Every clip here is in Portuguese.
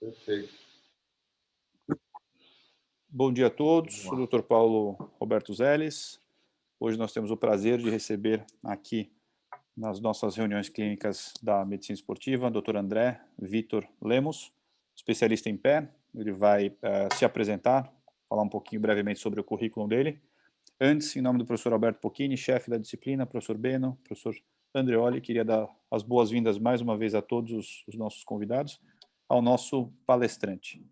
Perfeito. Bom dia a todos, Vamos sou lá. o Dr. Paulo Roberto Zeles. Hoje nós temos o prazer de receber aqui nas nossas reuniões clínicas da medicina esportiva, o Dr. André Vitor Lemos, especialista em pé. Ele vai se apresentar, falar um pouquinho brevemente sobre o currículo dele. Antes, em nome do professor Alberto Pocchini, chefe da disciplina, professor Beno, professor Andreoli, queria dar as boas-vindas mais uma vez a todos os nossos convidados, ao nosso palestrante.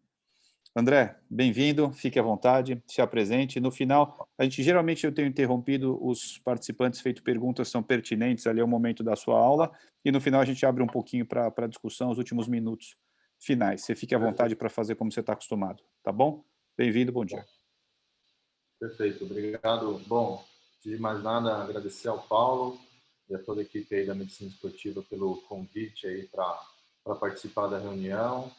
André, bem-vindo, fique à vontade, se apresente. No final, geralmente eu tenho interrompido os participantes, feito perguntas que são pertinentes ali ao momento da sua aula, e no final a gente abre um pouquinho para a discussão, os últimos minutos finais. Você fique à vontade para fazer como você está acostumado, tá bom? Bem-vindo, bom dia. Perfeito, obrigado. Bom, antes de mais nada, agradecer ao Paulo e a toda a equipe aí da Medicina Esportiva pelo convite aí para participar da reunião.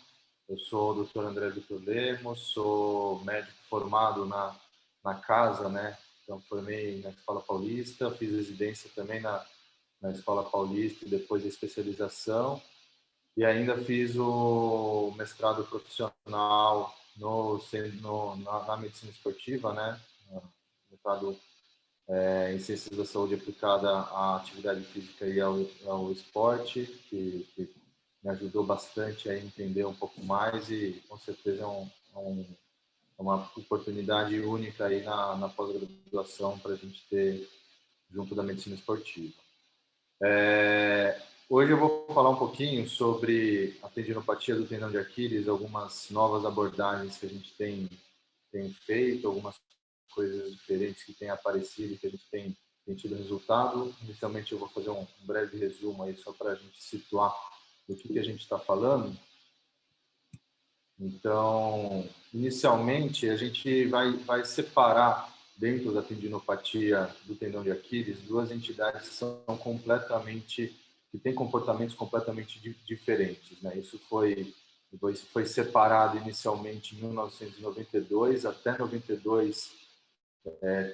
Eu sou o Dr. André Vitor Lemos, sou médico formado na casa, né? Então, formei na Escola Paulista, fiz residência também na Escola Paulista e depois a especialização. E ainda fiz o mestrado profissional na medicina esportiva, né? Mestrado em ciências da saúde aplicada à atividade física e ao esporte, que me ajudou bastante a entender um pouco mais e com certeza é uma oportunidade única aí na pós-graduação para a gente ter junto da medicina esportiva. Hoje eu vou falar um pouquinho sobre a tendinopatia do tendão de Aquiles, algumas novas abordagens que a gente tem feito, algumas coisas diferentes que têm aparecido e que a gente tem tido resultado. Inicialmente eu vou fazer um breve resumo aí só para a gente situar do que a gente está falando. Então, inicialmente a gente vai separar dentro da tendinopatia do tendão de Aquiles duas entidades que têm comportamentos completamente diferentes, né? Isso foi separado inicialmente em 1992. Até 92,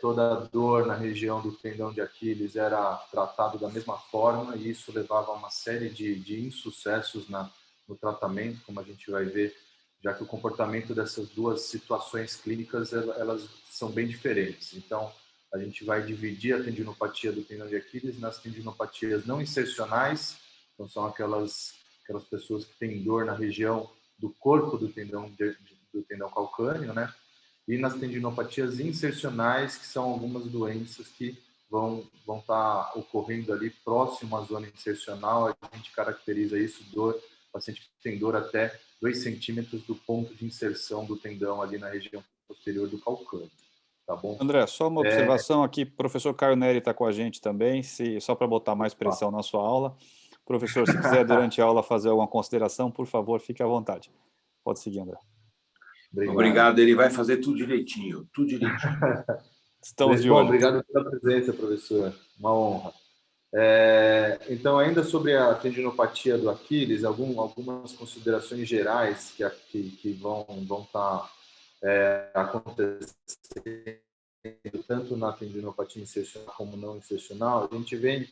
toda a dor na região do tendão de Aquiles era tratado da mesma forma e isso levava a uma série de insucessos no tratamento, como a gente vai ver, já que o comportamento dessas duas situações clínicas elas são bem diferentes. Então, a gente vai dividir a tendinopatia do tendão de Aquiles nas tendinopatias não insercionais, então são aquelas pessoas que têm dor na região do corpo do tendão calcâneo, né? E nas tendinopatias insercionais, que são algumas doenças que vão estar ocorrendo ali próximo à zona insercional. A gente caracteriza isso, paciente que tem dor até 2 centímetros do ponto de inserção do tendão ali na região posterior do calcâneo. Tá bom? André, só uma observação aqui, o professor Caio Neri está com a gente também, só para botar mais pressão na sua aula. Professor, se quiser durante a aula fazer alguma consideração, por favor, fique à vontade. Pode seguir, André. Obrigado, ele vai fazer tudo direitinho, tudo direitinho. Estamos de olho. Obrigado pela presença, professor. Uma honra. Então, ainda sobre a tendinopatia do Aquiles, algumas considerações gerais que vão estar acontecendo tanto na tendinopatia insercional como não insercional. A gente vem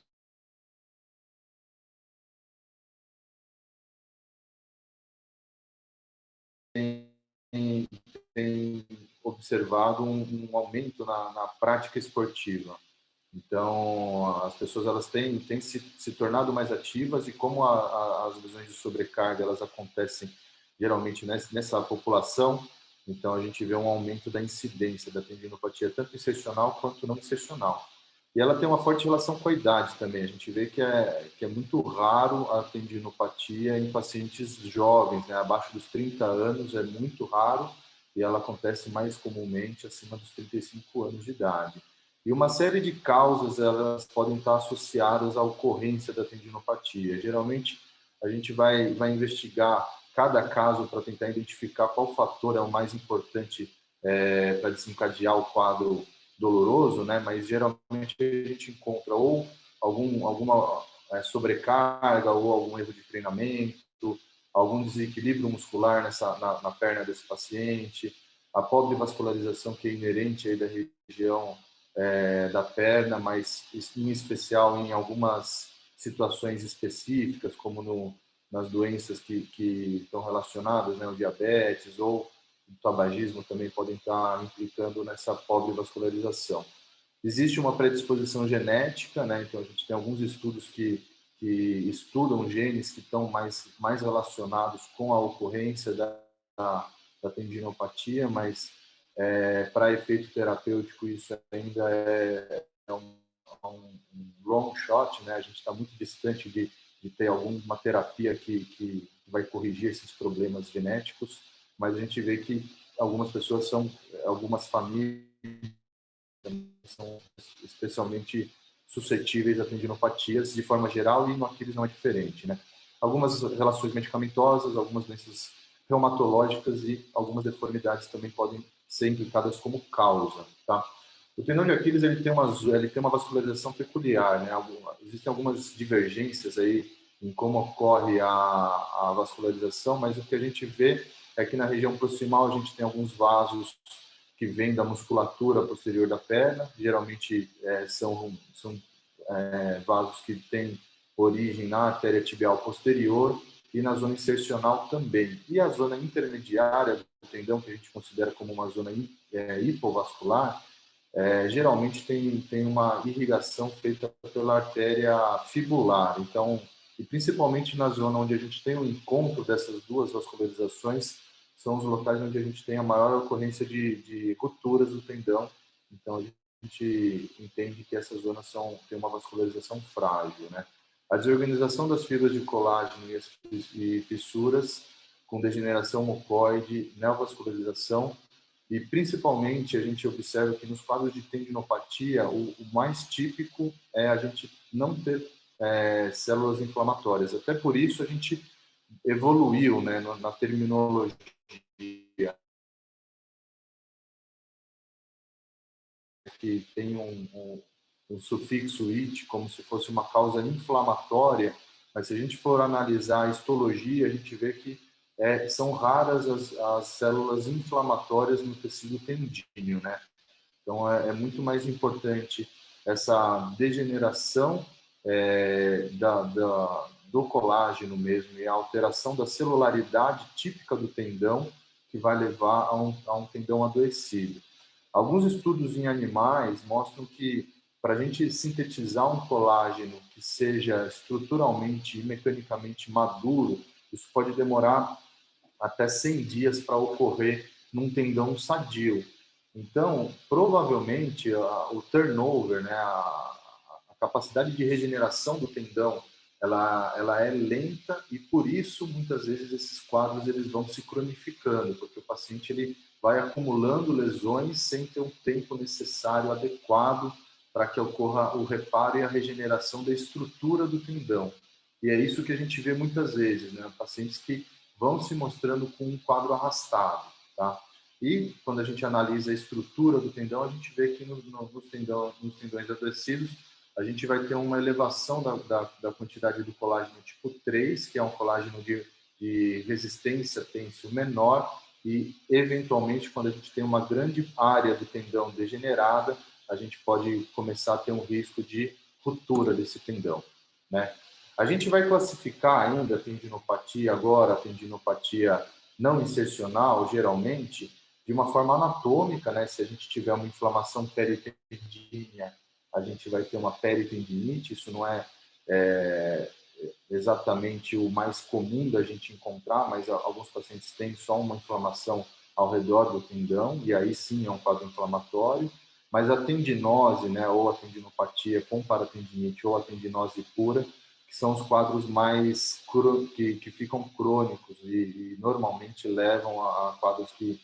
tem observado um aumento na prática esportiva. Então, as pessoas elas têm se tornado mais ativas e como as lesões de sobrecarga elas acontecem geralmente nessa população, então a gente vê um aumento da incidência da tendinopatia, tanto insercional quanto não insercional. E ela tem uma forte relação com a idade também. A gente vê que é muito raro a tendinopatia em pacientes jovens, né? Abaixo dos 30 anos é muito raro e ela acontece mais comumente acima dos 35 anos de idade. E uma série de causas elas podem estar associadas à ocorrência da tendinopatia. Geralmente, a gente vai investigar cada caso para tentar identificar qual fator é o mais importante para desencadear o quadro doloroso, né? Mas geralmente a gente encontra ou alguma sobrecarga ou algum erro de treinamento, algum desequilíbrio muscular na perna desse paciente, a pobre vascularização que é inerente aí da região da perna, mas em especial em algumas situações específicas, como no nas doenças que estão relacionadas, né, o diabetes ou o tabagismo também podem estar implicando nessa pobre vascularização. Existe uma predisposição genética, né? Então a gente tem alguns estudos que estudam genes que estão mais relacionados com a ocorrência da tendinopatia, mas para efeito terapêutico isso ainda é um long shot, né? A gente está muito distante de ter alguma terapia que vai corrigir esses problemas genéticos, mas a gente vê que algumas pessoas algumas famílias são especialmente suscetíveis a tendinopatias de forma geral e no Aquiles não é diferente, né? Algumas relações medicamentosas, algumas doenças reumatológicas e algumas deformidades também podem ser implicadas como causa, tá? O tendão de Aquiles ele tem uma vascularização peculiar, né? Existem algumas divergências aí em como ocorre a vascularização, mas o que a gente vê é que na região proximal a gente tem alguns vasos que vêm da musculatura posterior da perna, geralmente são vasos que têm origem na artéria tibial posterior e na zona insercional também. E a zona intermediária do tendão, que a gente considera como uma zona hipovascular, geralmente tem uma irrigação feita pela artéria fibular. Então, e principalmente na zona onde a gente tem o encontro dessas duas vascularizações, são os locais onde a gente tem a maior ocorrência de rupturas do tendão. Então, a gente entende que essas zonas têm uma vascularização frágil, né? A desorganização das fibras de colágeno e fissuras, com degeneração mucoide, neovascularização, e principalmente a gente observa que nos quadros de tendinopatia, o mais típico é a gente não ter células inflamatórias. Até por isso a gente evoluiu, né, na terminologia, que tem um sufixo "it", como se fosse uma causa inflamatória, mas se a gente for analisar a histologia, a gente vê que são raras as células inflamatórias no tecido tendíneo, né? Então, é muito mais importante essa degeneração do colágeno mesmo e a alteração da celularidade típica do tendão que vai levar a um tendão adoecido. Alguns estudos em animais mostram que para a gente sintetizar um colágeno que seja estruturalmente e mecanicamente maduro, isso pode demorar até 100 dias para ocorrer num tendão sadio. Então, provavelmente, o turnover, né, a capacidade de regeneração do tendão, ela é lenta e, por isso, muitas vezes, esses quadros eles vão se cronificando, porque o paciente ele vai acumulando lesões sem ter um tempo necessário adequado para que ocorra o reparo e a regeneração da estrutura do tendão. E é isso que a gente vê muitas vezes, né? Pacientes que vão se mostrando com um quadro arrastado, tá? E quando a gente analisa a estrutura do tendão, a gente vê que nos tendões adoecidos, a gente vai ter uma elevação da quantidade do colágeno tipo 3, que é um colágeno de resistência têncil menor, e eventualmente, quando a gente tem uma grande área do tendão degenerada, a gente pode começar a ter um risco de ruptura desse tendão, né? A gente vai classificar ainda a tendinopatia agora, a tendinopatia não insercional, geralmente, de uma forma anatômica, né? Se a gente tiver uma inflamação peritendínea, a gente vai ter uma peritendinite, isso não é exatamente o mais comum da gente encontrar, mas alguns pacientes têm só uma inflamação ao redor do tendão, e aí sim é um quadro inflamatório, mas a tendinose, né, ou a tendinopatia com paratendinite ou a tendinose pura, que são os quadros mais que ficam crônicos e normalmente levam a quadros que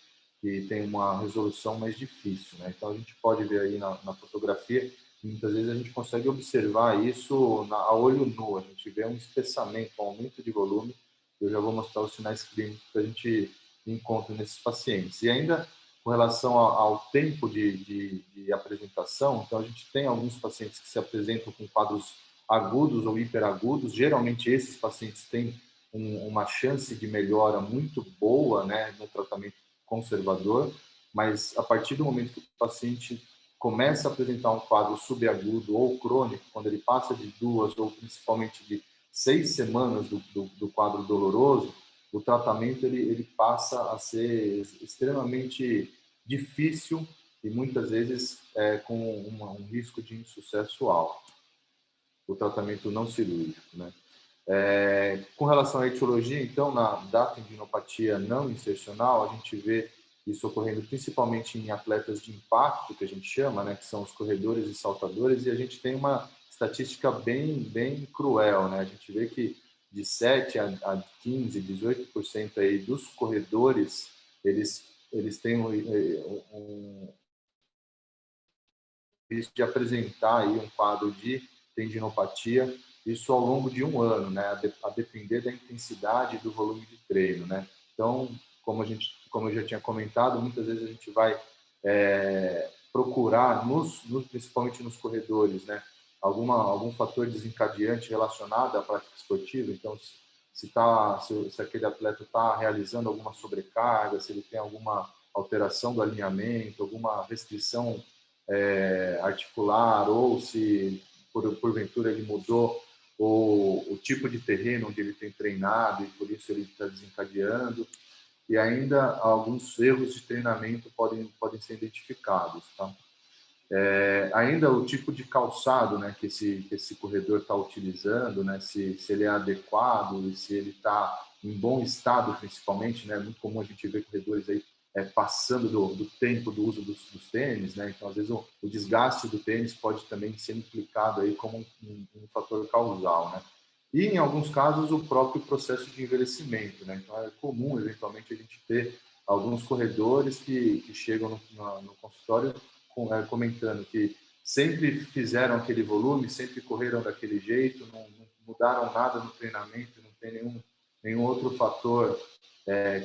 têm uma resolução mais difícil, né? Então a gente pode ver aí na fotografia, muitas vezes a gente consegue observar isso a olho nu, a gente vê um espessamento, um aumento de volume. Eu já vou mostrar os sinais clínicos que a gente encontra nesses pacientes. E ainda com relação ao tempo de apresentação, então a gente tem alguns pacientes que se apresentam com quadros agudos ou hiperagudos. Geralmente esses pacientes têm uma chance de melhora muito boa, né, no tratamento conservador, mas a partir do momento que o paciente começa a apresentar um quadro subagudo ou crônico, quando ele passa de 2 ou principalmente de 6 semanas do quadro doloroso, o tratamento ele passa a ser extremamente difícil e muitas vezes com um risco de insucesso alto, o tratamento não cirúrgico, né? Com relação à etiologia, então, da tendinopatia não insercional, a gente vê isso ocorrendo principalmente em atletas de impacto, que a gente chama, né, que são os corredores e saltadores, e a gente tem uma estatística bem cruel, né? A gente vê que de 7 a 15, 18% aí dos corredores, eles têm um risco de apresentar aí um quadro de tendinopatia, isso ao longo de um ano, né, a depender da intensidade e do volume de treino, né. Então, como eu já tinha comentado, muitas vezes a gente vai procurar, principalmente nos corredores, né, algum fator desencadeante relacionado à prática esportiva. Então, se aquele atleta está realizando alguma sobrecarga, se ele tem alguma alteração do alinhamento, alguma restrição articular, ou se porventura ele mudou o tipo de terreno onde ele tem treinado e por isso ele está desencadeando. E ainda alguns erros de treinamento podem ser identificados, tá? Ainda o tipo de calçado, né, que esse corredor está utilizando, né, se ele é adequado e se ele está em bom estado, principalmente, né, é muito comum a gente ver corredores aí passando do tempo do uso dos tênis, né, então às vezes o desgaste do tênis pode também ser implicado aí como um fator causal, né. E em alguns casos o próprio processo de envelhecimento, né, então é comum eventualmente a gente ter alguns corredores que chegam no consultório comentando que sempre fizeram aquele volume, sempre correram daquele jeito, não mudaram nada no treinamento, não tem nenhum outro fator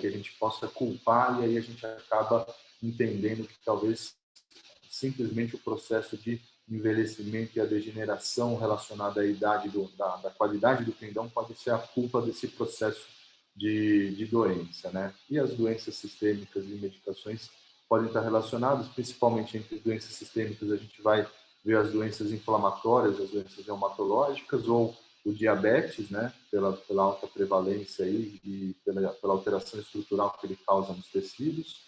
que a gente possa culpar, e aí a gente acaba entendendo que talvez simplesmente o processo de envelhecimento e a degeneração relacionada à idade da qualidade do tendão pode ser a culpa desse processo de doença, né? E as doenças sistêmicas e medicações podem estar relacionadas, principalmente entre doenças sistêmicas a gente vai ver as doenças inflamatórias, as doenças reumatológicas ou o diabetes, né, pela alta prevalência aí e pela alteração estrutural que ele causa nos tecidos.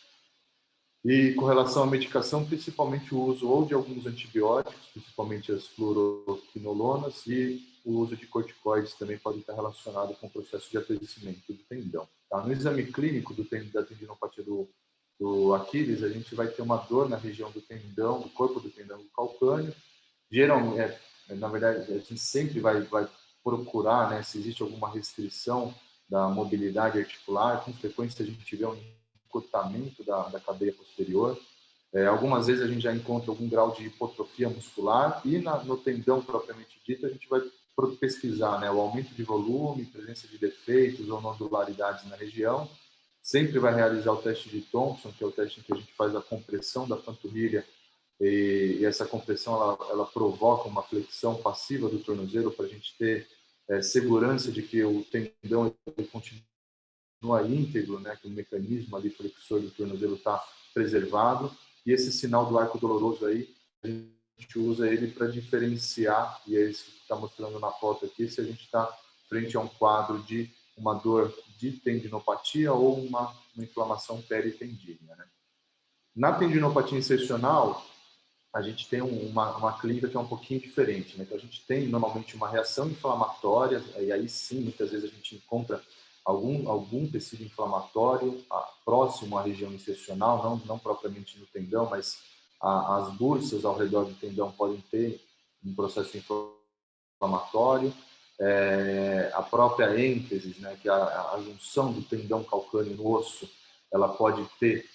E com relação à medicação, principalmente o uso ou de alguns antibióticos, principalmente as fluoroquinolonas, e o uso de corticoides também pode estar relacionado com o processo de apodrecimento do tendão. Tá? No exame clínico da tendinopatia do Aquiles, a gente vai ter uma dor na região do tendão, do corpo do tendão calcâneo. Geralmente, na verdade, a gente sempre vai procurar, né, se existe alguma restrição da mobilidade articular. Com frequência a gente vê um encurtamento da cadeia posterior. Algumas vezes a gente já encontra algum grau de hipotrofia muscular, e no tendão propriamente dito a gente vai pesquisar, né, o aumento de volume, presença de defeitos ou nodularidades na região. Sempre vai realizar o teste de Thompson, que é o teste em que a gente faz a compressão da panturrilha, e essa compressão ela provoca uma flexão passiva do tornozelo para a gente ter segurança de que o tendão ele continua íntegro, né, que o mecanismo ali flexor do tornozelo está preservado. E esse sinal do arco doloroso aí, a gente usa ele para diferenciar, e é isso que está mostrando na foto aqui, se a gente está frente a um quadro de uma dor de tendinopatia ou uma inflamação peritendínea, né? Na tendinopatia insercional, a gente tem uma clínica que é um pouquinho diferente, né? Então, a gente tem normalmente uma reação inflamatória, e aí sim, muitas vezes a gente encontra algum tecido inflamatório próximo à região insercional, não propriamente no tendão, mas as bursas ao redor do tendão podem ter um processo inflamatório. A própria ênteses, né, que é a junção do tendão calcâneo no osso, ela pode ser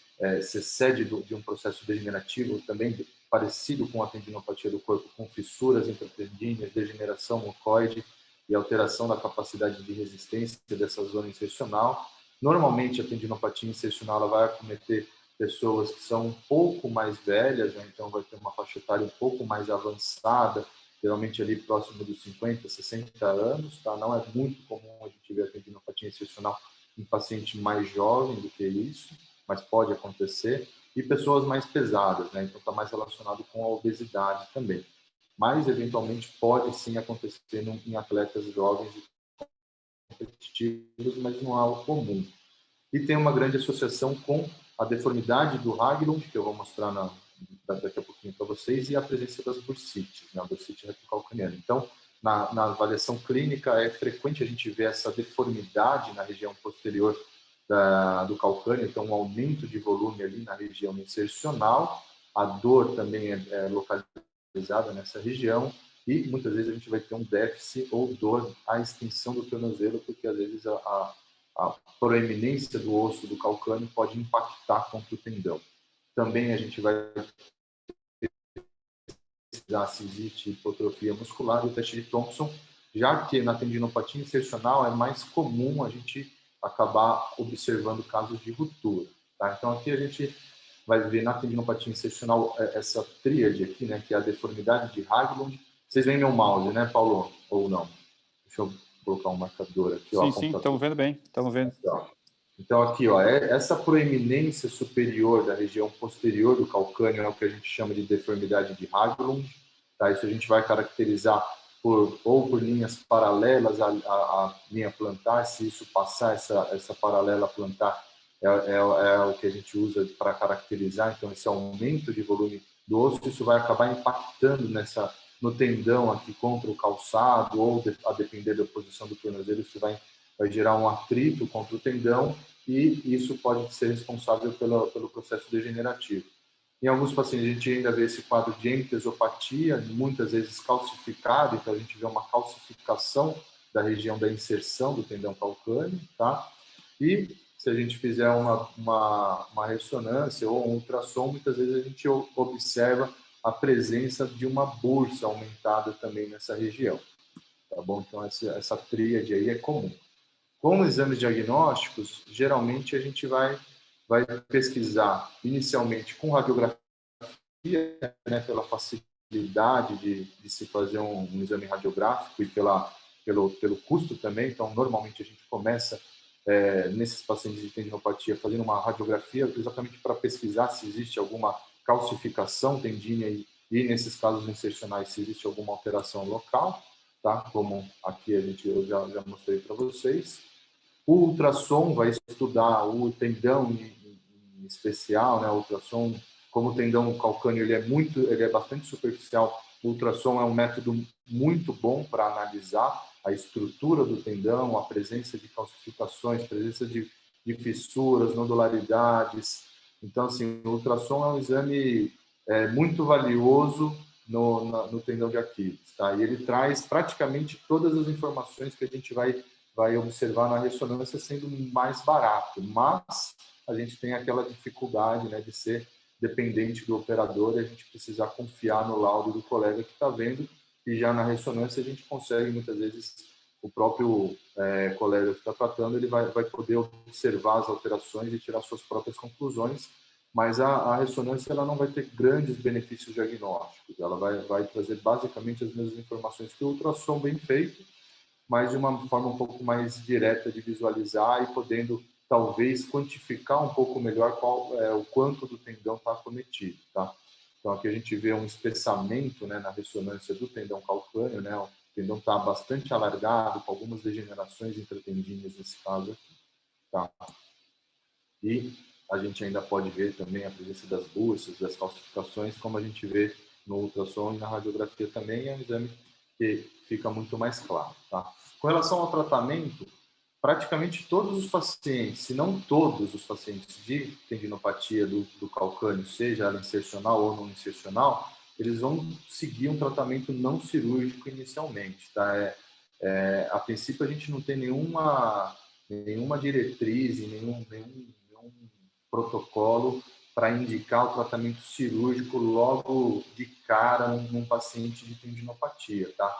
sede de um processo degenerativo também parecido com a tendinopatia do corpo, com fissuras intratendíneas, degeneração mucoide e alteração da capacidade de resistência dessa zona insercional. Normalmente, a tendinopatia insercional ela vai acometer pessoas que são um pouco mais velhas, né? Então vai ter uma faixa etária um pouco mais avançada, geralmente ali próximo dos 50, 60 anos, tá? Não é muito comum a gente ver a tendinopatia insercional em paciente mais jovem do que isso, mas pode acontecer. E pessoas mais pesadas, né? Então está mais relacionado com a obesidade também. Mas, eventualmente, pode sim acontecer em atletas jovens repetitivos, mas não é algo comum. E tem uma grande associação com a deformidade do Haglund, que eu vou mostrar daqui a pouquinho para vocês, e a presença das bursites, né, a bursite retrocalcaniana. Então, na avaliação clínica, é frequente a gente ver essa deformidade na região posterior do calcâneo, então um aumento de volume ali na região insercional, a dor também é localizada nessa região, e muitas vezes a gente vai ter um déficit ou dor à extensão do tornozelo, porque às vezes a proeminência do osso do calcâneo pode impactar contra o tendão. Também a gente vai pesquisar se existe hipotrofia muscular e o teste de Thompson, já que na tendinopatia insercional é mais comum a gente acabar observando casos de ruptura. Tá? Então aqui a gente vai ver na tendinopatia insercional essa tríade aqui, né, que é a deformidade de Haglund. Vocês veem meu mouse, né, Paulo? Ou não? Deixa eu colocar um marcador aqui. Sim, sim, estamos vendo bem, estamos vendo. Então aqui, ó, essa proeminência superior da região posterior do calcâneo é o que a gente chama de deformidade de Haglund. Tá? Isso a gente vai caracterizar ou por linhas paralelas à linha plantar. Se isso passar, essa paralela plantar é o que a gente usa para caracterizar. Então esse aumento de volume do osso, isso vai acabar impactando no tendão aqui contra o calçado, ou a depender da posição do tornozelo, isso vai gerar um atrito contra o tendão, e isso pode ser responsável pelo processo degenerativo. Em alguns pacientes a gente ainda vê esse quadro de entesopatia, muitas vezes calcificado, então a gente vê uma calcificação da região da inserção do tendão calcâneo, tá? E se a gente fizer uma ressonância ou um ultrassom, muitas vezes a gente observa a presença de uma bursa aumentada também nessa região, tá bom? Então essa tríade aí é comum. Com exames diagnósticos, geralmente a gente vai pesquisar inicialmente com radiografia, né, pela facilidade de se fazer um exame radiográfico e pelo custo também. Então, normalmente a gente começa nesses pacientes de tendinopatia fazendo uma radiografia exatamente para pesquisar se existe alguma calcificação tendínea e nesses casos insercionais se existe alguma alteração local, tá? Como aqui eu já mostrei para vocês. O ultrassom vai estudar o tendão em especial, né? O ultrassom, como o tendão calcâneo ele é bastante superficial, o ultrassom é um método muito bom para analisar a estrutura do tendão, a presença de calcificações, presença de fissuras, nodularidades. Então, assim, o ultrassom é um exame muito valioso no tendão de Aquiles, tá? E ele traz praticamente todas as informações que a gente vai observar na ressonância, sendo mais barato, mas a gente tem aquela dificuldade, né, de ser dependente do operador e a gente precisar confiar no laudo do colega que está vendo, e já na ressonância a gente consegue, muitas vezes, o próprio colega que está tratando, ele vai poder observar as alterações e tirar suas próprias conclusões, mas a ressonância ela não vai ter grandes benefícios diagnósticos, ela vai trazer basicamente as mesmas informações que o ultrassom bem feito, mas de uma forma um pouco mais direta de visualizar e podendo talvez quantificar um pouco melhor o quanto do tendão está acometido, tá? Então aqui a gente vê um espessamento, né, na ressonância do tendão calcâneo, né? O tendão está bastante alargado, com algumas degenerações intratendíneas nesse caso aqui, tá? E a gente ainda pode ver também a presença das bursas, das calcificações, como a gente vê no ultrassom e na radiografia também, é um exame que fica muito mais claro, tá? Com relação ao tratamento, praticamente todos os pacientes, se não todos os pacientes de tendinopatia do calcâneo, seja ela insercional ou não insercional, eles vão seguir um tratamento não cirúrgico inicialmente, tá? A princípio a gente não tem nenhuma diretriz, nenhum protocolo para indicar o tratamento cirúrgico logo de cara num paciente de tendinopatia, tá?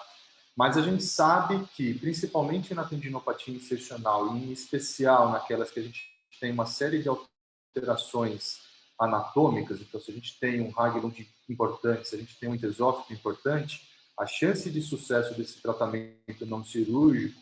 Mas a gente sabe que, principalmente na tendinopatia insercional, e em especial naquelas que a gente tem uma série de alterações anatômicas, então se a gente tem um Haglund importante, se a gente tem um entesófito importante, a chance de sucesso desse tratamento não cirúrgico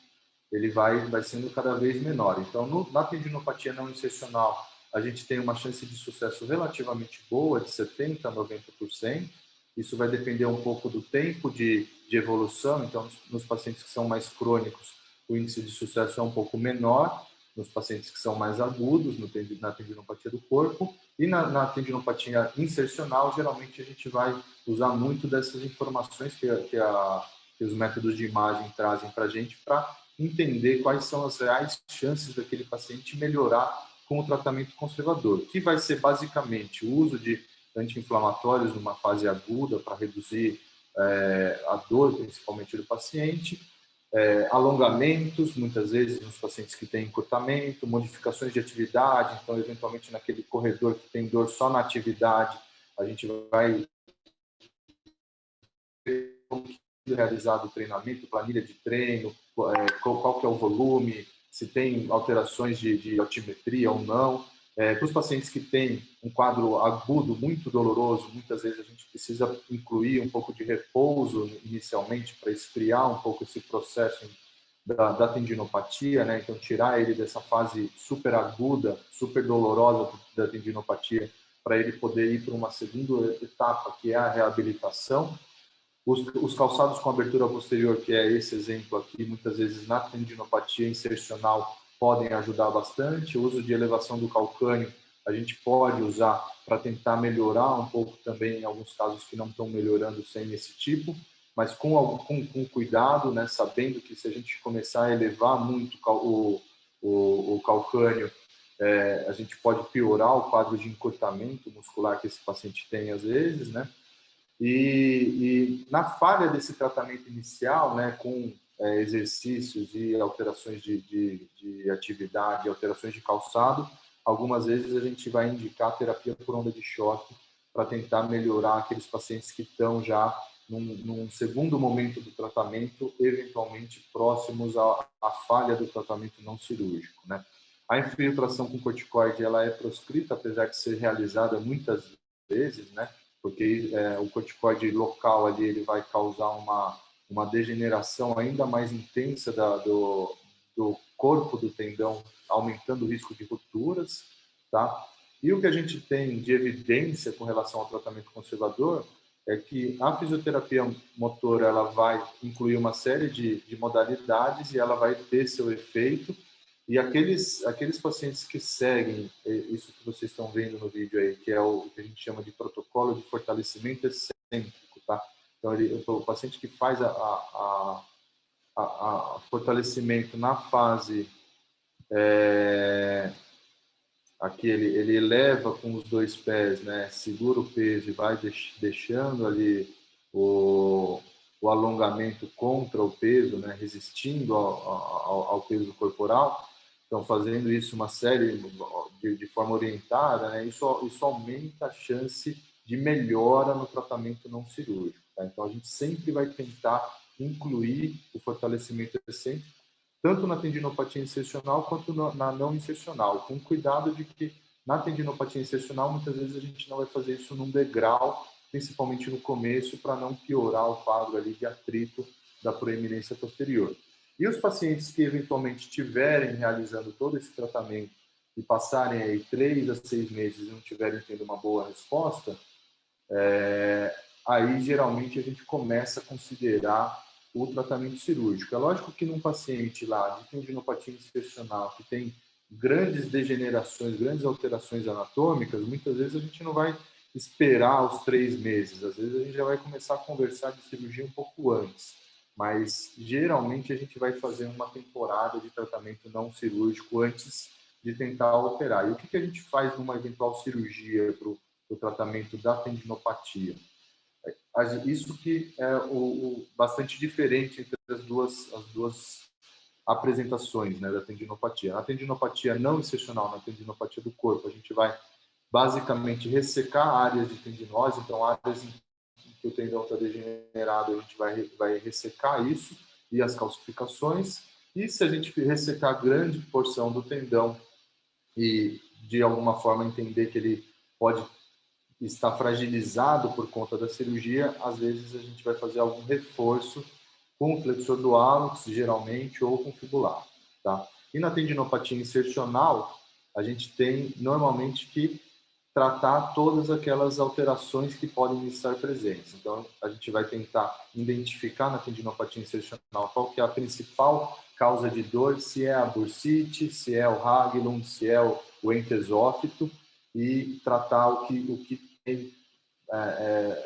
ele vai sendo cada vez menor. Então, na tendinopatia não insercional, a gente tem uma chance de sucesso relativamente boa, de 70% a 90%. Isso vai depender um pouco do tempo de evolução. Então, nos pacientes que são mais crônicos, o índice de sucesso é um pouco menor nos pacientes que são mais agudos, na tendinopatia do corpo, e na tendinopatia insercional, geralmente a gente vai usar muito dessas informações que os métodos de imagem trazem para a gente, para entender quais são as reais chances daquele paciente melhorar com o tratamento conservador, que vai ser basicamente o uso de anti-inflamatórios numa fase aguda para reduzir a dor, principalmente do paciente, alongamentos, muitas vezes nos pacientes que têm encurtamento, modificações de atividade, então, eventualmente, naquele corredor que tem dor só na atividade, a gente vai ver como que é realizado o treinamento, planilha de treino, qual que é o volume, se tem alterações de altimetria ou não. Para os pacientes que têm um quadro agudo muito doloroso, muitas vezes a gente precisa incluir um pouco de repouso inicialmente para esfriar um pouco esse processo da tendinopatia, né? Então, tirar ele dessa fase super aguda, super dolorosa da tendinopatia, para ele poder ir para uma segunda etapa, que é a reabilitação. Os calçados com abertura posterior, que é esse exemplo aqui, muitas vezes na tendinopatia insercional podem ajudar bastante. O uso de elevação do calcâneo a gente pode usar para tentar melhorar um pouco também em alguns casos que não estão melhorando sem esse tipo, mas com cuidado, né, sabendo que se a gente começar a elevar muito o calcâneo, a gente pode piorar o quadro de encurtamento muscular que esse paciente tem às vezes, né? E na falha desse tratamento inicial, né, com exercícios e alterações de atividade, alterações de calçado, algumas vezes a gente vai indicar terapia por onda de choque para tentar melhorar aqueles pacientes que estão já num segundo momento do tratamento, eventualmente próximos à falha do tratamento não cirúrgico, né? A infiltração com corticoide ela é proscrita, apesar de ser realizada muitas vezes, né? Porque o corticoide local ali ele vai causar uma degeneração ainda mais intensa do corpo do tendão, aumentando o risco de rupturas, tá? E o que a gente tem de evidência com relação ao tratamento conservador é que a fisioterapia motora ela vai incluir uma série de modalidades e ela vai ter seu efeito. E aqueles pacientes que seguem isso que vocês estão vendo no vídeo aí, que é o que a gente chama de protocolo de fortalecimento excêntrico, tá? Então, o paciente que faz a fortalecimento na fase aqui ele eleva com os dois pés, né? Segura o peso e vai deixando ali o alongamento contra o peso, né? Resistindo ao peso corporal. Então, fazendo isso uma série de forma orientada, né? Isso aumenta a chance de melhora no tratamento não cirúrgico. Tá? Então, a gente sempre vai tentar incluir o fortalecimento excêntrico tanto na tendinopatia insercional quanto na não insercional, com cuidado de que na tendinopatia insercional muitas vezes a gente não vai fazer isso num degrau, principalmente no começo, para não piorar o quadro ali de atrito da proeminência posterior. E os pacientes que eventualmente estiverem realizando todo esse tratamento e passarem aí 3 a 6 meses e não tiverem tendo uma boa resposta, aí geralmente a gente começa a considerar o tratamento cirúrgico. É lógico que num paciente lá de tendinopatia insercional que tem grandes degenerações, grandes alterações anatômicas, muitas vezes a gente não vai esperar os 3 meses. Às vezes a gente já vai começar a conversar de cirurgia um pouco antes. Mas geralmente a gente vai fazer uma temporada de tratamento não cirúrgico antes de tentar operar. E o que a gente faz numa eventual cirurgia para o tratamento da tendinopatia? Isso que é bastante diferente entre as duas apresentações, né, da tendinopatia. Na tendinopatia não insercional, na tendinopatia do corpo, a gente vai basicamente ressecar áreas de tendinose, então áreas em que o tendão está degenerado, a gente vai ressecar isso e as calcificações. E se a gente ressecar grande porção do tendão e de alguma forma entender que ele pode está fragilizado por conta da cirurgia, às vezes a gente vai fazer algum reforço com o flexor do hálux, geralmente, ou com fibular, tá? E na tendinopatia insercional, a gente tem normalmente que tratar todas aquelas alterações que podem estar presentes. Então, a gente vai tentar identificar na tendinopatia insercional qual que é a principal causa de dor, se é a bursite, se é o Haglund, se é o entesófito, e tratar o que tem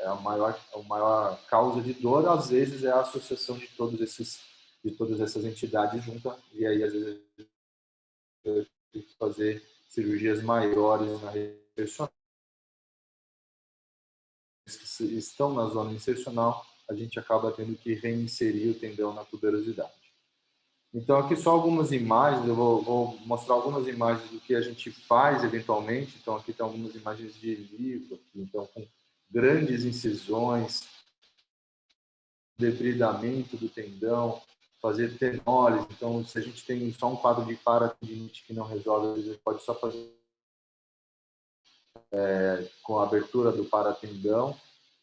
a maior causa de dor. Às vezes é a associação de todas essas entidades juntas, e aí às vezes tem que fazer cirurgias maiores na região que estão na zona insercional, a gente acaba tendo que reinserir o tendão na tuberosidade. Então, aqui só algumas imagens, eu vou mostrar algumas imagens do que a gente faz eventualmente. Então, aqui tem algumas imagens de livro, aqui, então, com grandes incisões, debridamento do tendão, fazer tenólise. Então, se a gente tem só um quadro de paratendinite que não resolve, a gente pode só fazer com a abertura do paratendão.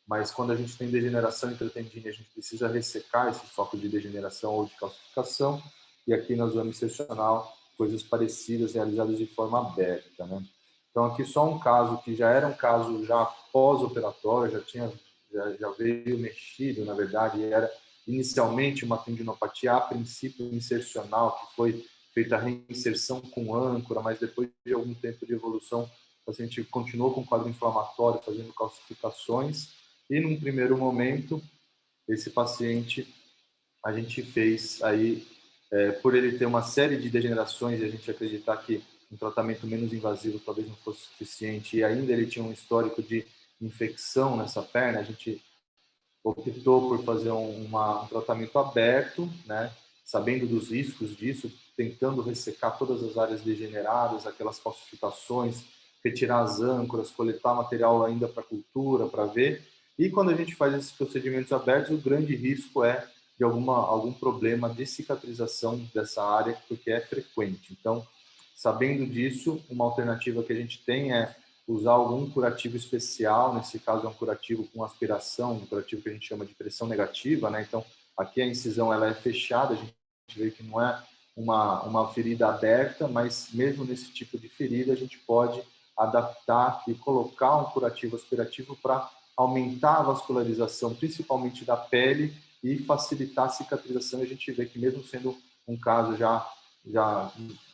Mas quando a gente tem degeneração intratendínea, a gente precisa ressecar esse foco de degeneração ou de calcificação. E aqui na zona insercional, coisas parecidas realizadas de forma aberta, né? Então aqui só um caso que já era um caso já pós-operatório, já veio mexido, na verdade, era inicialmente uma tendinopatia, a princípio insercional, que foi feita a reinserção com âncora, mas depois de algum tempo de evolução, o paciente continuou com quadro inflamatório, fazendo calcificações. E num primeiro momento, esse paciente, a gente fez aí, por ele ter uma série de degenerações e a gente acreditar que um tratamento menos invasivo talvez não fosse suficiente, e ainda ele tinha um histórico de infecção nessa perna, a gente optou por fazer um tratamento aberto, né, sabendo dos riscos disso, tentando ressecar todas as áreas degeneradas, aquelas calcificações, retirar as âncoras, coletar material ainda para cultura, para ver. E quando a gente faz esses procedimentos abertos, o grande risco é de algum problema de cicatrização dessa área, porque é frequente. Então, sabendo disso, uma alternativa que a gente tem é usar algum curativo especial. Nesse caso é um curativo com aspiração, um curativo que a gente chama de pressão negativa, né? Então, aqui a incisão ela é fechada, a gente vê que não é uma ferida aberta, mas mesmo nesse tipo de ferida a gente pode adaptar e colocar um curativo aspirativo para aumentar a vascularização, principalmente da pele, e facilitar a cicatrização. A gente vê que mesmo sendo um caso já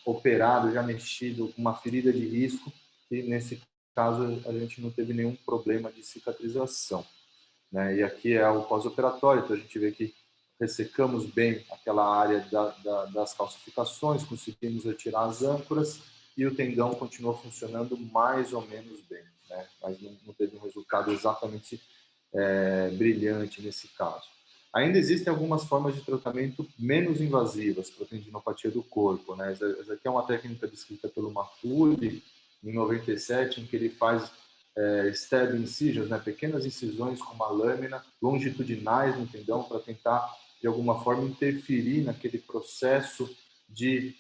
operado, já mexido, com uma ferida de risco, e nesse caso a gente não teve nenhum problema de cicatrização, né? E aqui é o pós-operatório, então a gente vê que ressecamos bem aquela área das calcificações, conseguimos retirar as âncoras e o tendão continuou funcionando mais ou menos bem, né? Mas não teve um resultado exatamente brilhante nesse caso. Ainda existem algumas formas de tratamento menos invasivas para a tendinopatia do corpo, né? Essa aqui é uma técnica descrita pelo Mahfoud em 97, em que ele faz stab incisions, né? Pequenas incisões com uma lâmina longitudinais no tendão para tentar, de alguma forma, interferir naquele processo de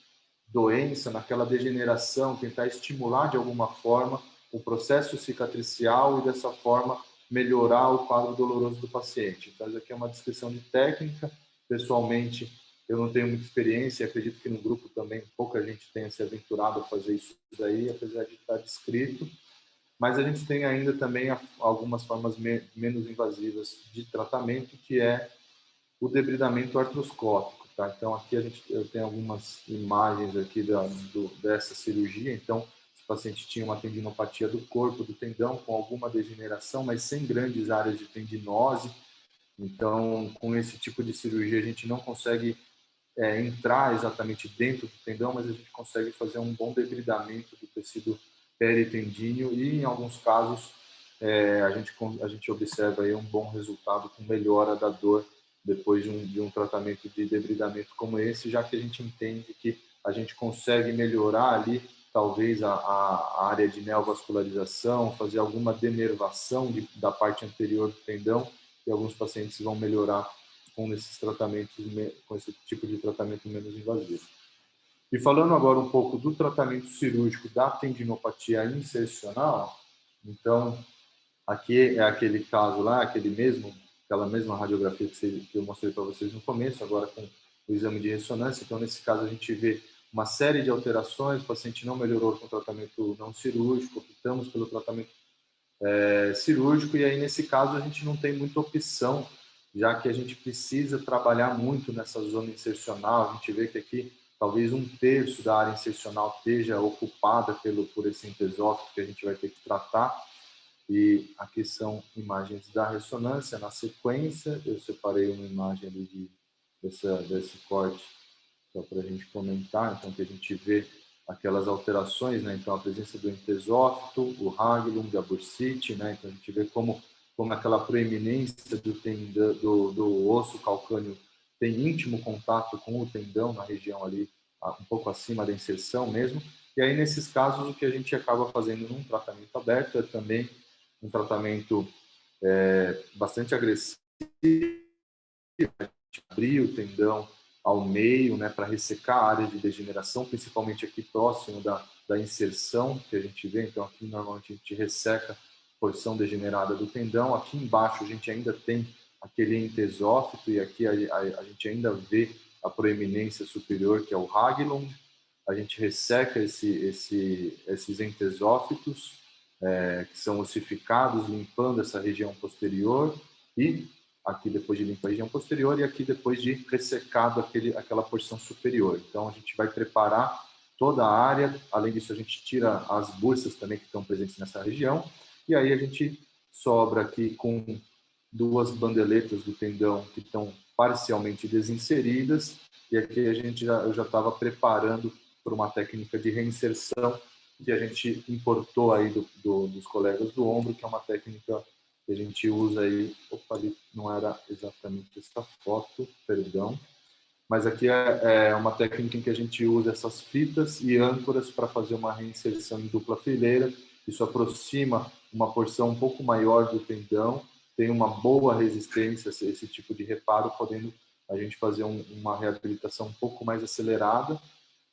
doença, naquela degeneração, tentar estimular de alguma forma o processo cicatricial e dessa forma melhorar o quadro doloroso do paciente. Então, isso aqui é uma descrição de técnica. Pessoalmente, eu não tenho muita experiência, acredito que no grupo também pouca gente tenha se aventurado a fazer isso daí, apesar de estar descrito. Mas a gente tem ainda também algumas formas menos invasivas de tratamento, que é o debridamento artroscópico, tá? Então aqui eu tenho algumas imagens aqui dessa cirurgia. Então esse paciente tinha uma tendinopatia do corpo, do tendão, com alguma degeneração, mas sem grandes áreas de tendinose. Então, com esse tipo de cirurgia a gente não consegue entrar exatamente dentro do tendão, mas a gente consegue fazer um bom debridamento do tecido peritendíneo e, em alguns casos, a gente observa aí um bom resultado com melhora da dor depois de um tratamento de debridamento como esse, já que a gente entende que a gente consegue melhorar ali, talvez, a área de neovascularização, fazer alguma denervação da parte anterior do tendão, e alguns pacientes vão melhorar com esses tratamentos, com esse tipo de tratamento menos invasivo. E falando agora um pouco do tratamento cirúrgico da tendinopatia insercional, então aqui é aquele caso lá, aquela mesma radiografia que eu mostrei para vocês no começo, agora com o exame de ressonância. Então, nesse caso, a gente vê uma série de alterações, o paciente não melhorou com o tratamento não cirúrgico, optamos pelo tratamento cirúrgico, e aí nesse caso a gente não tem muita opção, já que a gente precisa trabalhar muito nessa zona insercional. A gente vê que aqui talvez 1/3 da área insercional esteja ocupada por esse entesófito que a gente vai ter que tratar. E aqui são imagens da ressonância. Na sequência, eu separei uma imagem ali desse corte só para a gente comentar. Então, que a gente vê aquelas alterações, né? Então, a presença do entesófito, o Haglund, a bursite, né? Então, a gente vê como aquela proeminência do osso calcâneo tem íntimo contato com o tendão na região ali, um pouco acima da inserção mesmo. E aí, nesses casos, o que a gente acaba fazendo num tratamento aberto é também um tratamento bastante agressivo, abrir o tendão ao meio, né, para ressecar a área de degeneração, principalmente aqui próximo da inserção que a gente vê. Então, aqui normalmente a gente resseca a porção degenerada do tendão. Aqui embaixo a gente ainda tem aquele entesófito, e aqui a gente ainda vê a proeminência superior, que é o Haglund. A gente resseca esses entesófitos, que são ossificados, limpando essa região posterior, e aqui depois de limpar a região posterior, e aqui depois de ressecado aquela porção superior. Então, a gente vai preparar toda a área. Além disso, a gente tira as bursas também que estão presentes nessa região, e aí a gente sobra aqui com 2 bandeletas do tendão que estão parcialmente desinseridas, e aqui eu já estava preparando para uma técnica de reinserção que a gente importou aí dos colegas do ombro, que é uma técnica que a gente usa aí. Opa, ali não era exatamente essa foto, perdão. Mas aqui é uma técnica em que a gente usa essas fitas e âncoras para fazer uma reinserção em dupla fileira. Isso aproxima uma porção um pouco maior do tendão, tem uma boa resistência a esse tipo de reparo, podendo a gente fazer uma reabilitação um pouco mais acelerada.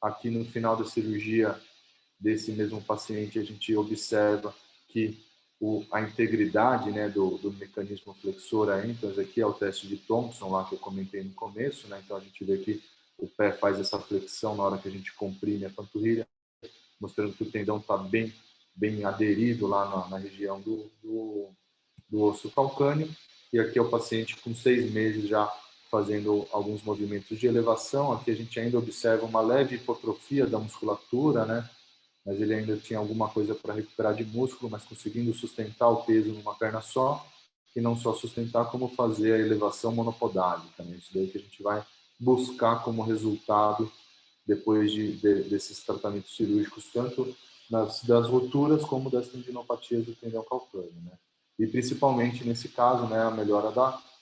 Aqui no final da cirurgia desse mesmo paciente, a gente observa que a integridade, né, do mecanismo flexor aí. Então, esse aqui é o teste de Thompson, lá que eu comentei no começo, né? Então, a gente vê que o pé faz essa flexão na hora que a gente comprime a panturrilha, mostrando que o tendão está bem aderido lá na região do osso calcâneo. E aqui é o paciente com 6 meses já fazendo alguns movimentos de elevação. Aqui a gente ainda observa uma leve hipotrofia da musculatura, né? Mas ele ainda tinha alguma coisa para recuperar de músculo, mas conseguindo sustentar o peso numa perna só, e não só sustentar, como fazer a elevação monopodálica, né? Isso daí que a gente vai buscar como resultado depois desses tratamentos cirúrgicos, tanto das roturas como das tendinopatias do tendão calcâneo, né? E principalmente nesse caso, né, a melhora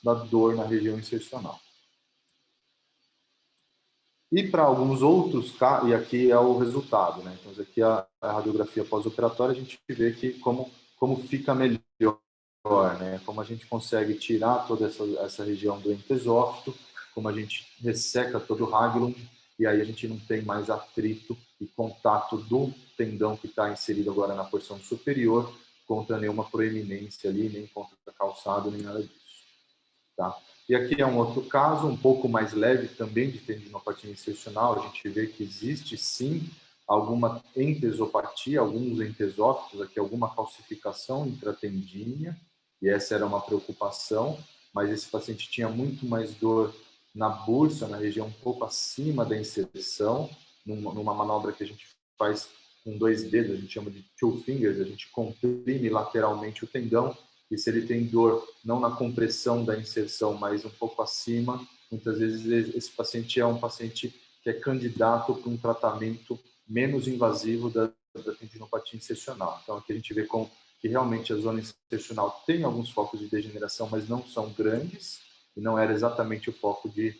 da dor na região insercional. E para alguns outros, e aqui é o resultado, né? Então, aqui a radiografia pós-operatória, a gente vê que como fica melhor, né? Como a gente consegue tirar toda essa região do entesófito, como a gente resseca todo o Haglund, e aí a gente não tem mais atrito e contato do tendão que está inserido agora na porção superior contra nenhuma proeminência ali, nem contra calçado, nem nada disso, tá? E aqui é um outro caso, um pouco mais leve também, de tendinopatia insercional. A gente vê que existe sim alguma entesopatia, alguns entesófitos, aqui alguma calcificação intratendínea, e essa era uma preocupação, mas esse paciente tinha muito mais dor na bursa, na região um pouco acima da inserção, numa manobra que a gente faz com 2 dedos, a gente chama de two fingers, a gente comprime lateralmente o tendão, e se ele tem dor não na compressão da inserção, mas um pouco acima, muitas vezes esse paciente é um paciente que é candidato para um tratamento menos invasivo da tendinopatia insercional. Então, aqui a gente vê que realmente a zona insercional tem alguns focos de degeneração, mas não são grandes, e não era exatamente o foco de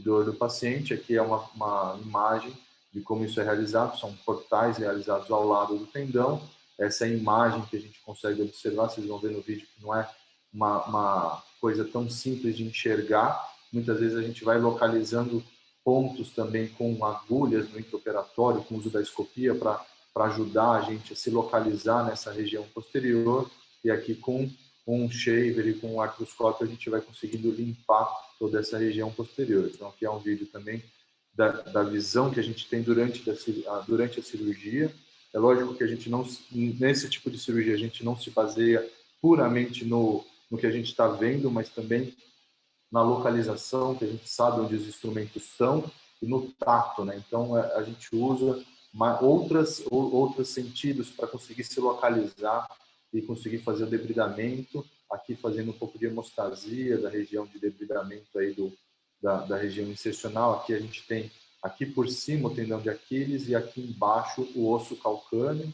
dor do paciente. Aqui é uma imagem de como isso é realizado, são portais realizados ao lado do tendão. Essa é a imagem que a gente consegue observar, vocês vão ver no vídeo que não é uma coisa tão simples de enxergar. Muitas vezes a gente vai localizando pontos também com agulhas no intraoperatório, com o uso da escopia para ajudar a gente a se localizar nessa região posterior, e aqui com um shaver e com um artroscópio a gente vai conseguindo limpar toda essa região posterior. Então aqui é um vídeo também da visão que a gente tem durante a cirurgia. É lógico que a gente não, nesse tipo de cirurgia, a gente não se baseia puramente no que a gente está vendo, mas também na localização, que a gente sabe onde os instrumentos estão, e no tato, né? Então, a gente usa outros sentidos para conseguir se localizar e conseguir fazer o debridamento, aqui fazendo um pouco de hemostasia da região de debridamento aí da região insercional. Aqui a gente tem, aqui por cima o tendão de Aquiles e aqui embaixo o osso calcâneo.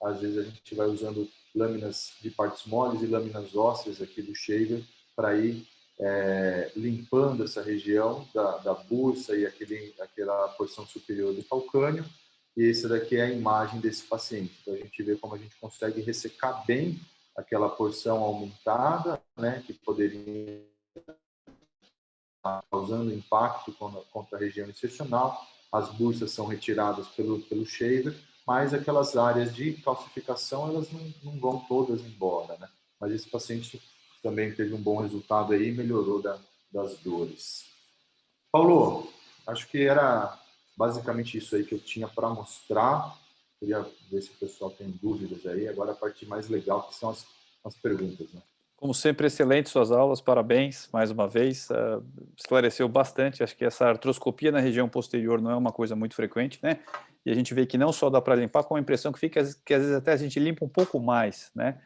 Às vezes a gente vai usando lâminas de partes moles e lâminas ósseas aqui do shaver para ir limpando essa região da bursa e aquela porção superior do calcâneo. E essa daqui é a imagem desse paciente. Então a gente vê como a gente consegue ressecar bem aquela porção aumentada, né, que poderia estar causando impacto contra a região insercional. As bursas são retiradas pelo shaver, mas aquelas áreas de calcificação, elas não vão todas embora, né? Mas esse paciente também teve um bom resultado aí e melhorou das dores. Paulo, acho que era basicamente isso aí que eu tinha para mostrar. Queria ver se o pessoal tem dúvidas aí. Agora a parte mais legal, que são as perguntas, né? Como sempre, excelentes suas aulas, parabéns mais uma vez. Esclareceu bastante. Acho que essa artroscopia na região posterior não é uma coisa muito frequente, né? E a gente vê que não só dá para limpar, com a impressão que fica que às vezes até a gente limpa um pouco mais, né?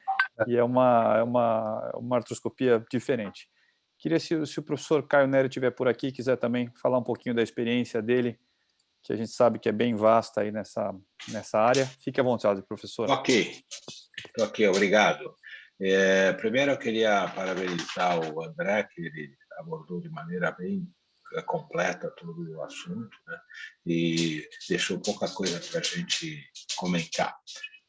E é uma artroscopia diferente. Queria, se o professor Caio Neri estiver por aqui, quiser também falar um pouquinho da experiência dele, que a gente sabe que é bem vasta aí nessa área. Fique à vontade, professor. Ok, obrigado. Primeiro, eu queria parabenizar o André, que ele abordou de maneira bem completa todo o assunto, né? E deixou pouca coisa para a gente comentar.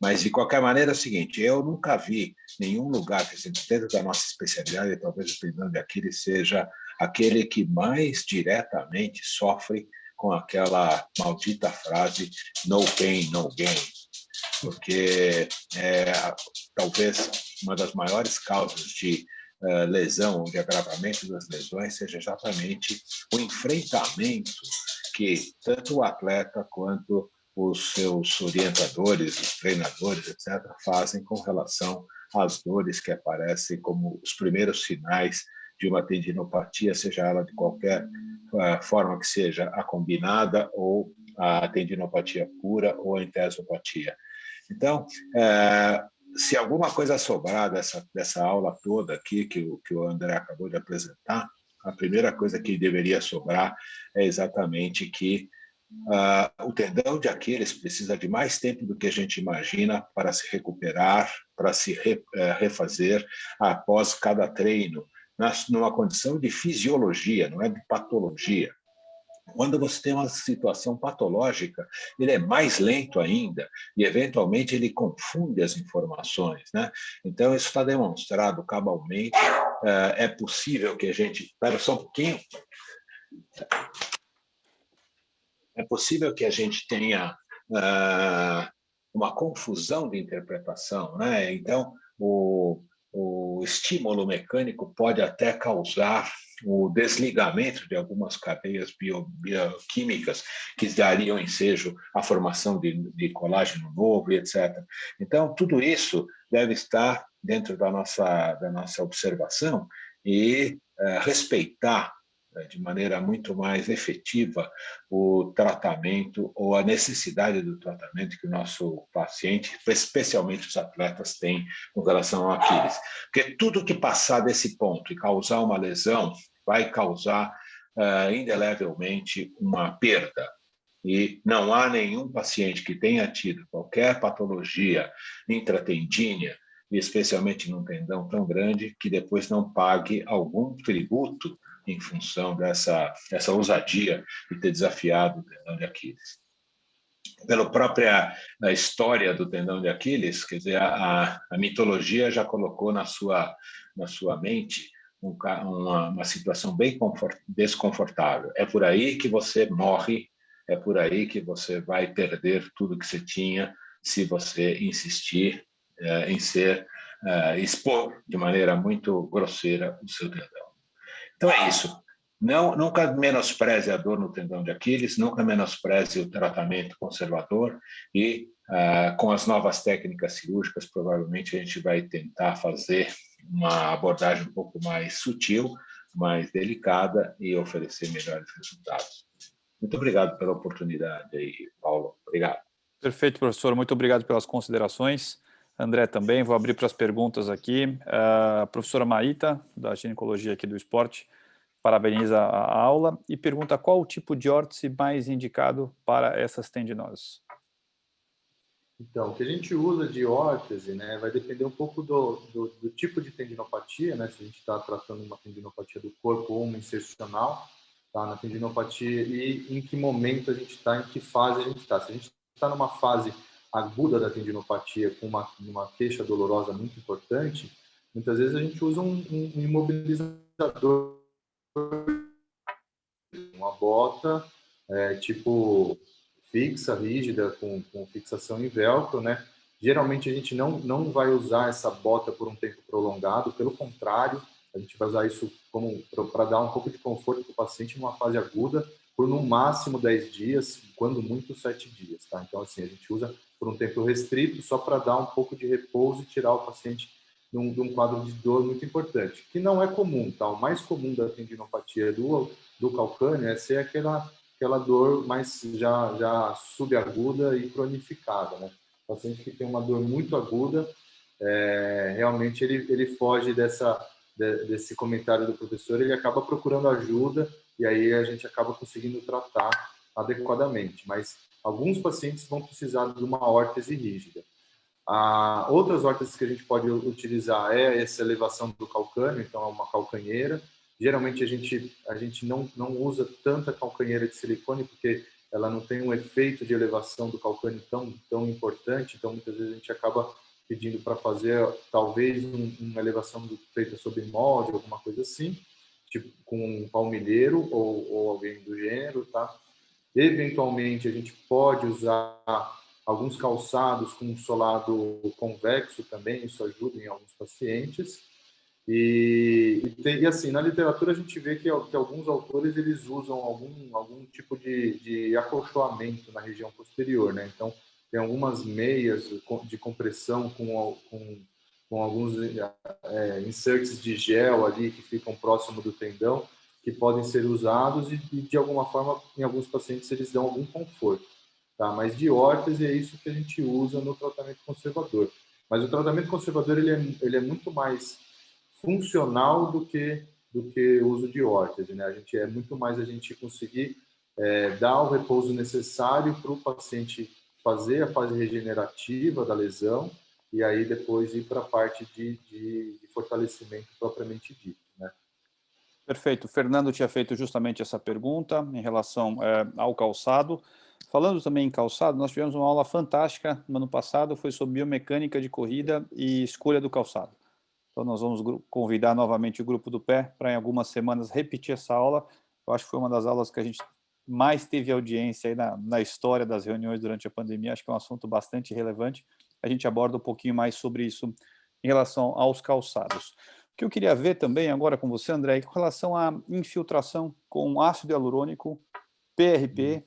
Mas, de qualquer maneira, é o seguinte, eu nunca vi nenhum lugar, dentro da nossa especialidade, talvez o tendão de Aquiles seja aquele que mais diretamente sofre com aquela maldita frase no pain, no gain, porque talvez uma das maiores causas de lesão ou de agravamento das lesões seja exatamente o enfrentamento que tanto o atleta quanto os seus orientadores, os treinadores, etc., fazem com relação às dores que aparecem como os primeiros sinais de uma tendinopatia, seja ela de qualquer forma que seja, a combinada ou a tendinopatia pura ou a entesopatia. Então, se alguma coisa sobrar dessa aula toda aqui que o André acabou de apresentar, a primeira coisa que deveria sobrar é exatamente que o tendão de Aquiles precisa de mais tempo do que a gente imagina para se recuperar, para se refazer após cada treino, numa condição de fisiologia, não é de patologia. Quando você tem uma situação patológica, ele é mais lento ainda e, eventualmente, ele confunde as informações, né? Então, isso está demonstrado cabalmente. É possível que a gente... Espera só um pouquinho. É possível que a gente tenha uma confusão de interpretação, né? Então, o estímulo mecânico pode até causar o desligamento de algumas cadeias bioquímicas que dariam ensejo à formação de colágeno novo, etc. Então, tudo isso deve estar dentro da nossa observação e respeitar de maneira muito mais efetiva o tratamento ou a necessidade do tratamento que o nosso paciente, especialmente os atletas, têm com relação ao Aquiles. Porque tudo que passar desse ponto e causar uma lesão vai causar indelevelmente uma perda. E não há nenhum paciente que tenha tido qualquer patologia intratendínea, e especialmente num tendão tão grande, que depois não pague algum tributo em função dessa ousadia de ter desafiado o tendão de Aquiles. Pela própria história do tendão de Aquiles, quer dizer, a mitologia já colocou na sua mente uma situação bem desconfortável. É por aí que você morre, é por aí que você vai perder tudo que você tinha se você insistir em expor de maneira muito grosseira o seu tendão. Então é isso. Nunca menospreze a dor no tendão de Aquiles, nunca menospreze o tratamento conservador e Com as novas técnicas cirúrgicas, provavelmente a gente vai tentar fazer uma abordagem um pouco mais sutil, mais delicada e oferecer melhores resultados. Muito obrigado pela oportunidade aí, Paulo. Obrigado. Perfeito, professor. Muito obrigado pelas considerações. André também, vou abrir para as perguntas aqui. A professora Maíta, da ginecologia aqui do esporte, parabeniza a aula e pergunta qual o tipo de órtese mais indicado para essas tendinoses. Então, o que a gente usa de órtese, né, vai depender um pouco do tipo de tendinopatia, né, se a gente está tratando uma tendinopatia do corpo ou uma insercional, tá, na tendinopatia, e em que momento a gente está, em que fase a gente está. Se a gente está numa fase aguda da tendinopatia, com uma queixa dolorosa muito importante, muitas vezes a gente usa um imobilizador, uma bota, tipo fixa, rígida, com fixação em velcro, né? Geralmente a gente não vai usar essa bota por um tempo prolongado, pelo contrário, a gente vai usar isso como para dar um pouco de conforto para o paciente numa fase aguda, por no máximo 10 dias, quando muito 7 dias, tá? Então, assim, a gente usa por um tempo restrito, só para dar um pouco de repouso e tirar o paciente de um quadro de dor muito importante, que não é comum, tá? O mais comum da tendinopatia do calcâneo é ser aquela dor mais já subaguda e cronificada, né? O paciente que tem uma dor muito aguda, realmente ele foge desse comentário do professor, ele acaba procurando ajuda e aí a gente acaba conseguindo tratar adequadamente. Mas alguns pacientes vão precisar de uma órtese rígida. Outras órteses que a gente pode utilizar é essa elevação do calcâneo, então é uma calcanheira. Geralmente a gente não usa tanta calcanheira de silicone porque ela não tem um efeito de elevação do calcâneo tão importante, então muitas vezes a gente acaba pedindo para fazer talvez uma elevação feita sob molde, alguma coisa assim, tipo com um palmilheiro ou alguém do gênero, tá? Eventualmente a gente pode usar alguns calçados com solado convexo também, isso ajuda em alguns pacientes. E assim, na literatura a gente vê que alguns autores eles usam algum tipo de acolchoamento na região posterior, né? Então, tem algumas meias de compressão com alguns inserts de gel ali que ficam próximo do tendão, que podem ser usados e de alguma forma, em alguns pacientes, eles dão algum conforto. Tá? Mas de órtese é isso que a gente usa no tratamento conservador. Mas o tratamento conservador ele é muito mais funcional do que o uso de órtese, né? É muito mais a gente conseguir dar o repouso necessário para o paciente fazer a fase regenerativa da lesão e aí depois ir para a parte de fortalecimento propriamente dito, né? Perfeito. O Fernando tinha feito justamente essa pergunta em relação ao calçado. Falando também em calçado, nós tivemos uma aula fantástica no ano passado, foi sobre biomecânica de corrida e escolha do calçado. Então nós vamos convidar novamente o grupo do pé para em algumas semanas repetir essa aula. Eu acho que foi uma das aulas que a gente mais teve audiência aí na história das reuniões durante a pandemia. Acho que é um assunto bastante relevante. A gente aborda um pouquinho mais sobre isso em relação aos calçados. O que eu queria ver também agora com você, André, é com relação à infiltração com ácido hialurônico, PRP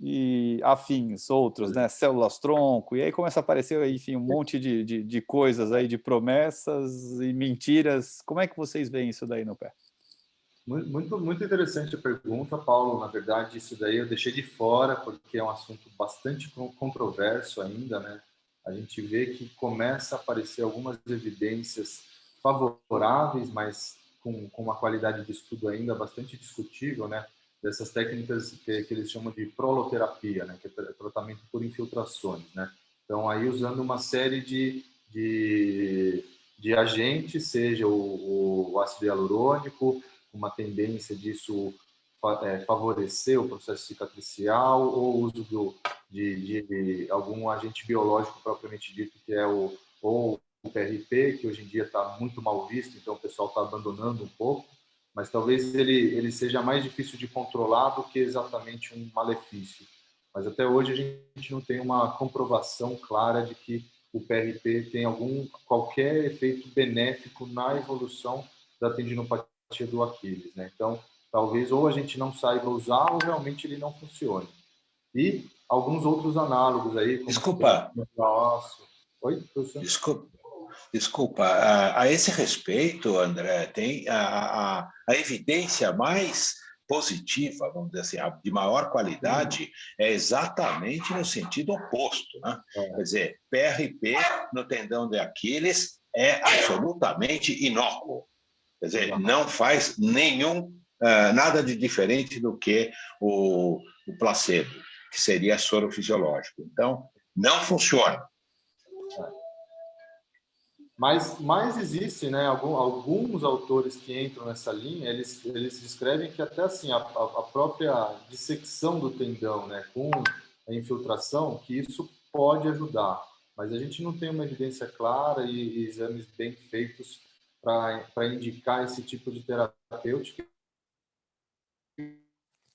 e afins, outros, né, células-tronco, e aí começa a aparecer, enfim, um monte de coisas aí, de promessas e mentiras. Como é que vocês veem isso daí no pé? Muito interessante a pergunta, Paulo. Na verdade, isso daí eu deixei de fora, porque é um assunto bastante controverso ainda, né? A gente vê que começa a aparecer algumas evidências favoráveis, mas com uma qualidade de estudo ainda bastante discutível, né? Dessas técnicas que eles chamam de proloterapia, né? Que é tratamento por infiltrações, né? Então, aí usando uma série de agentes, seja o ácido hialurônico, uma tendência disso favorecer o processo cicatricial ou o uso de algum agente biológico propriamente dito, que é ou o PRP, que hoje em dia está muito mal visto, então o pessoal está abandonando um pouco, mas talvez ele seja mais difícil de controlar do que exatamente um malefício. Mas até hoje a gente não tem uma comprovação clara de que o PRP tem qualquer efeito benéfico na evolução da tendinopatia do Aquiles, né? Então, talvez ou a gente não saiba usar ou realmente ele não funcione. E alguns outros análogos aí. Como Desculpa. Oi, professor? Desculpa. A esse respeito, André, tem a evidência mais positiva, vamos dizer assim, de maior qualidade, é exatamente no sentido oposto, né? Quer dizer, PRP no tendão de Aquiles é absolutamente inócuo. Quer dizer, não faz nada de diferente do que o placebo, que seria soro fisiológico. Então, não funciona. Mas existe, né, alguns autores que entram nessa linha, eles descrevem que até assim, a própria dissecção do tendão, né, com a infiltração, que isso pode ajudar. Mas a gente não tem uma evidência clara e exames bem feitos para indicar esse tipo de terapêutica que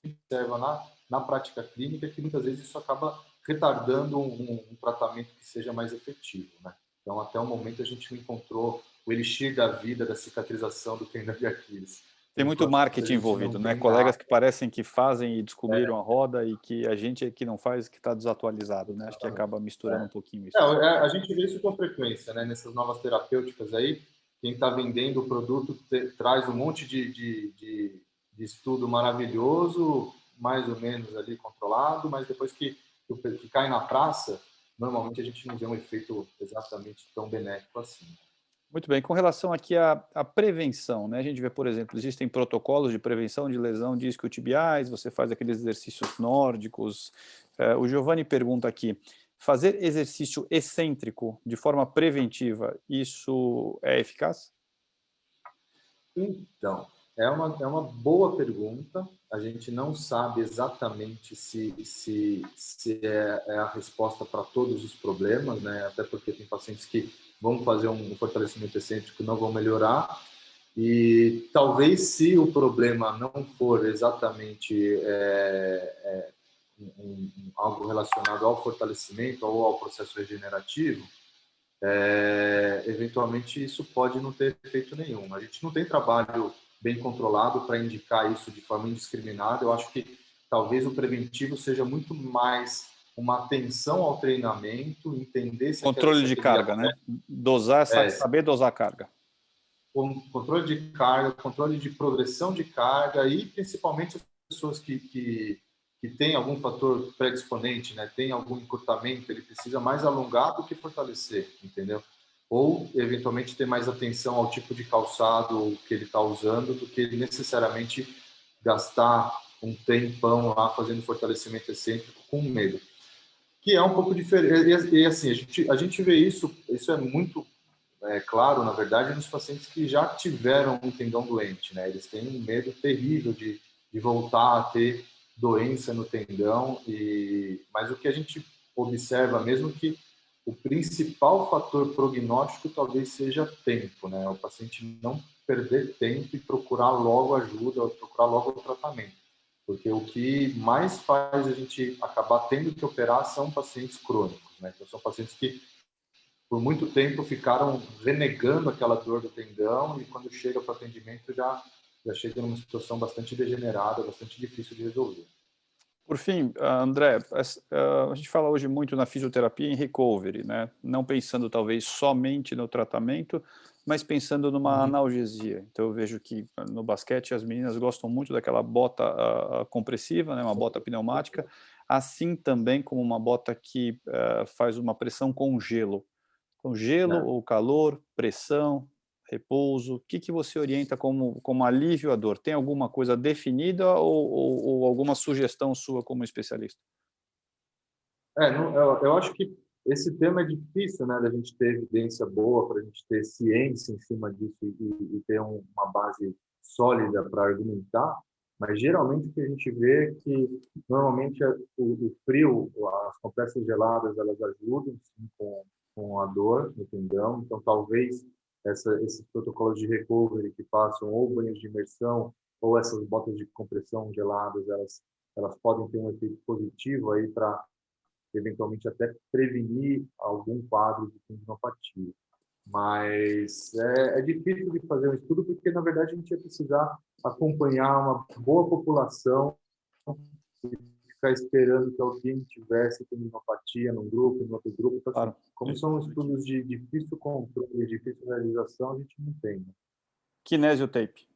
observa na prática clínica, que muitas vezes isso acaba retardando um tratamento que seja mais efetivo, né? Então, até o momento, a gente não encontrou o elixir da vida, da cicatrização do tendão de Aquiles. Tem muito marketing envolvido, né? Colegas que parecem que fazem e descobriram a roda e que a gente que não faz, que está desatualizado, né? Acho que acaba misturando um pouquinho isso. A gente vê isso com frequência, né? Nessas novas terapêuticas aí, quem está vendendo o produto traz um monte de estudo maravilhoso, mais ou menos ali controlado, mas depois que cai na praça, normalmente a gente não vê um efeito exatamente tão benéfico assim. Muito bem, com relação aqui à prevenção, né? A gente vê, por exemplo, existem protocolos de prevenção de lesão discotibiais, você faz aqueles exercícios nórdicos. O Giovanni pergunta aqui, fazer exercício excêntrico de forma preventiva, isso é eficaz? Então, é uma boa pergunta. A gente não sabe exatamente se é a resposta para todos os problemas, né? Até porque tem pacientes que vão fazer um fortalecimento excêntrico e não vão melhorar. E talvez, se o problema não for exatamente algo relacionado ao fortalecimento ou ao processo regenerativo, eventualmente isso pode não ter efeito nenhum. A gente não tem trabalho bem controlado para indicar isso de forma indiscriminada. Eu acho que talvez o preventivo seja muito mais uma atenção ao treinamento, entender se controle de carga, né? Dosar, saber dosar a carga. Controle de carga, controle de progressão de carga e principalmente as pessoas que tem algum fator predisponente, né? Tem algum encurtamento, ele precisa mais alongar do que fortalecer, entendeu? Ou, eventualmente, ter mais atenção ao tipo de calçado que ele está usando do que necessariamente gastar um tempão lá fazendo fortalecimento excêntrico com medo. Que é um pouco diferente. E assim, a gente vê isso é muito claro, na verdade, nos pacientes que já tiveram um tendão doente, né? Eles têm um medo terrível de voltar a ter doença no tendão, mas o que a gente observa mesmo que o principal fator prognóstico talvez seja tempo, né? O paciente não perder tempo e procurar logo ajuda, procurar logo o tratamento. Porque o que mais faz a gente acabar tendo que operar são pacientes crônicos, né? Então, são pacientes que por muito tempo ficaram renegando aquela dor do tendão e quando chega para o atendimento já chega numa situação bastante degenerada, bastante difícil de resolver. Por fim, André, a gente fala hoje muito na fisioterapia em recovery, né? Não pensando talvez somente no tratamento, mas pensando numa analgesia. Então eu vejo que no basquete as meninas gostam muito daquela bota compressiva, né? Uma bota pneumática, assim também como uma bota que faz uma pressão com gelo. Então, gelo ou calor, pressão, repouso, o que você orienta como alívio à dor? Tem alguma coisa definida ou alguma sugestão sua como especialista? Eu acho que esse tema é difícil, né, da gente ter evidência boa, para a gente ter ciência em cima disso e ter uma base sólida para argumentar, mas geralmente o que a gente vê é que normalmente o frio, as compressas geladas, elas ajudam sim, com a dor no tendão, então talvez esses protocolos de recovery que façam ou banhos de imersão ou essas botas de compressão geladas, elas podem ter um efeito positivo aí para eventualmente até prevenir algum quadro de tendinopatia. Mas é difícil de fazer um estudo porque, na verdade, a gente ia precisar acompanhar uma boa população e ficar esperando que alguém tivesse tendinopatia num grupo, no outro grupo. Então, Claro. como são estudos de difícil controle, difícil realização, a gente não tem. Né? Kinesiotape.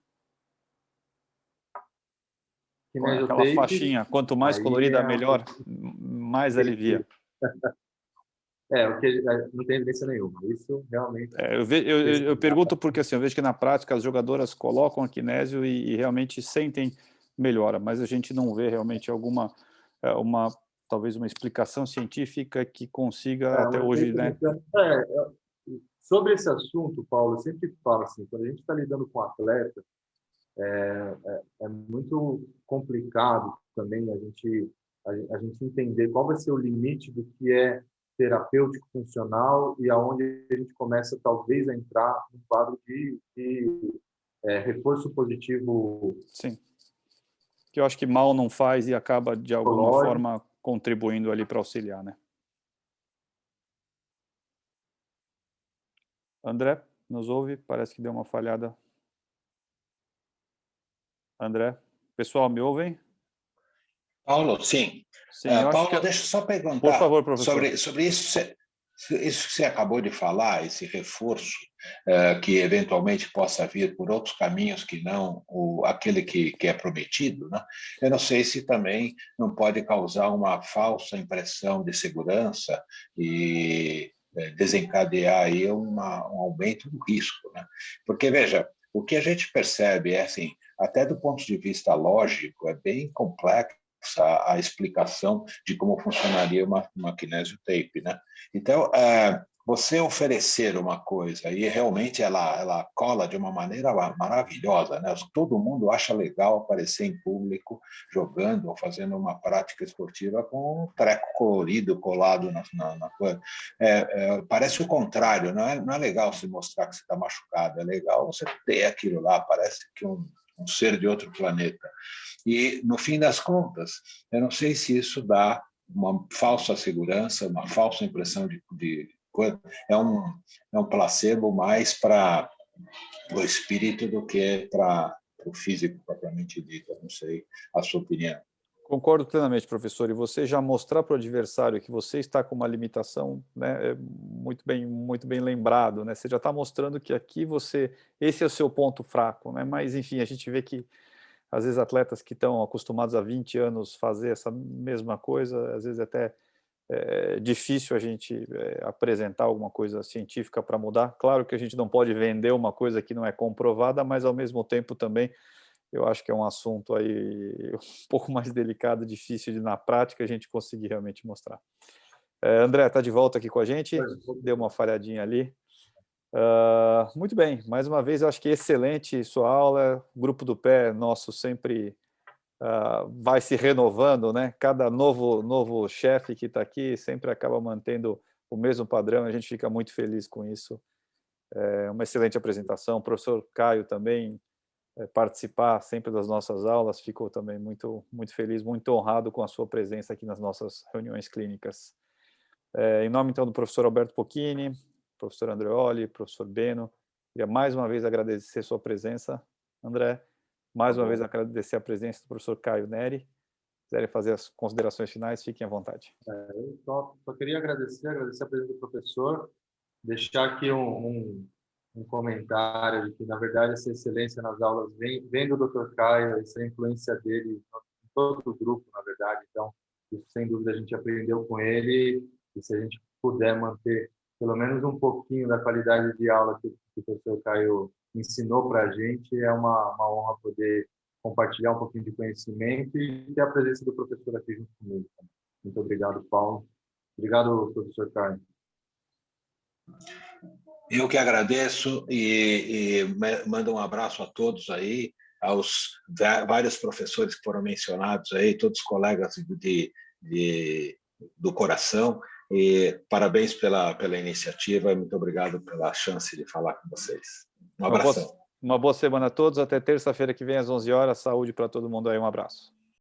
Com aquela Kinesiotape, faixinha, quanto mais aí colorida, é melhor, mais alivia. o que não tem evidência nenhuma. Isso realmente. Eu pergunto porque assim, eu vejo que na prática as jogadoras colocam a kinésio e realmente sentem melhora, mas a gente não vê realmente talvez uma explicação científica que consiga até hoje, né? Sobre esse assunto, Paulo, eu sempre falo assim, quando a gente está lidando com atleta, é muito complicado também a gente entender qual vai ser o limite do que é terapêutico funcional e aonde a gente começa talvez a entrar num quadro de reforço positivo. Sim. Que eu acho que mal não faz e acaba de alguma forma contribuindo ali para auxiliar, né? André, nos ouve? Parece que deu uma falhada. André, pessoal, me ouvem? Paulo, sim. Sim, eu acho Paulo, que... deixa eu só Por perguntar favor, professor. sobre isso que você acabou de falar, esse reforço que eventualmente possa vir por outros caminhos que não aquele que é prometido, né? Eu não sei se também não pode causar uma falsa impressão de segurança e desencadear aí um aumento do risco, né? Porque, veja, o que a gente percebe é assim, até do ponto de vista lógico, é bem complexo a explicação de como funcionaria uma kinesiotape, né? Então, você oferecer uma coisa e realmente ela cola de uma maneira maravilhosa, né? Todo mundo acha legal aparecer em público jogando ou fazendo uma prática esportiva com um treco colorido colado na coisa. Parece o contrário, não é legal se mostrar que você está machucado, é legal você ter aquilo lá, parece que um ser de outro planeta. E, no fim das contas, eu não sei se isso dá uma falsa segurança, uma falsa impressão de coisa. É um placebo mais para o espírito do que para o físico propriamente dito. Não sei a sua opinião. Concordo plenamente, professor. E você já mostrar para o adversário que você está com uma limitação, né, é muito bem lembrado, né? Você já está mostrando que aqui esse é o seu ponto fraco, né? Mas enfim, a gente vê que às vezes atletas que estão acostumados há 20 anos fazer essa mesma coisa, às vezes até é difícil a gente apresentar alguma coisa científica para mudar. Claro que a gente não pode vender uma coisa que não é comprovada, mas ao mesmo tempo também eu acho que é um assunto aí um pouco mais delicado, difícil de na prática a gente conseguir realmente mostrar. André, está de volta aqui com a gente? Deu uma falhadinha ali. Muito bem, mais uma vez eu acho que excelente sua aula. O grupo do pé nosso sempre vai se renovando, né? Cada novo chefe que está aqui sempre acaba mantendo o mesmo padrão. A gente fica muito feliz com isso. Uma excelente apresentação. O professor Caio também participar sempre das nossas aulas, ficou também muito feliz, muito honrado com a sua presença aqui nas nossas reuniões clínicas. Em nome, então, do professor Alberto Pocchini, professor Andreoli, professor Beno, queria mais uma vez agradecer a sua presença, André, mais uma vez agradecer a presença do professor Caio Neri. Se quiserem fazer as considerações finais, fiquem à vontade. Eu só queria agradecer a presença do professor, deixar aqui um comentário de que, na verdade, essa excelência nas aulas vem do Dr. Caio, essa influência dele em todo o grupo, na verdade. Então, isso, sem dúvida, a gente aprendeu com ele, e se a gente puder manter pelo menos um pouquinho da qualidade de aula que o professor Caio ensinou para a gente, é uma honra poder compartilhar um pouquinho de conhecimento e ter a presença do professor aqui junto comigo. Muito obrigado, Paulo. Obrigado, professor Caio. Eu que agradeço e mando um abraço a todos aí, aos vários professores que foram mencionados aí, todos os colegas do coração, e parabéns pela iniciativa e muito obrigado pela chance de falar com vocês. Um abração. Uma boa semana a todos, até terça-feira que vem às 11 horas, saúde para todo mundo aí, um abraço.